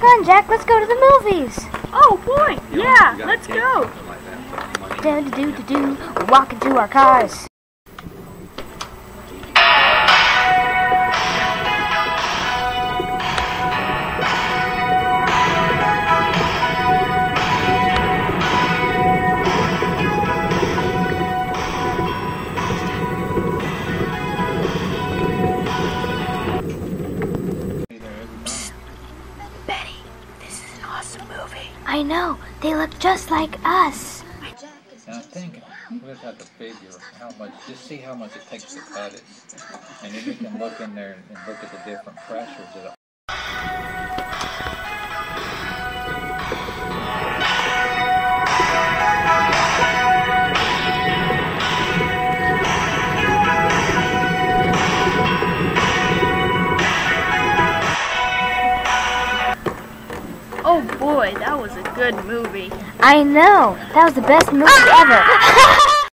on, Jack. Let's go to the movies. Oh boy, yeah, let's go. Do. We're walking to our cars. Betty, this is an awesome movie. I know. They look just like us. And I think we'll just have to figure how much, just see how much it takes to cut it. And then you can look in there and look at the different pressures that Oh boy, that was a good movie. I know. That was the best movie ever.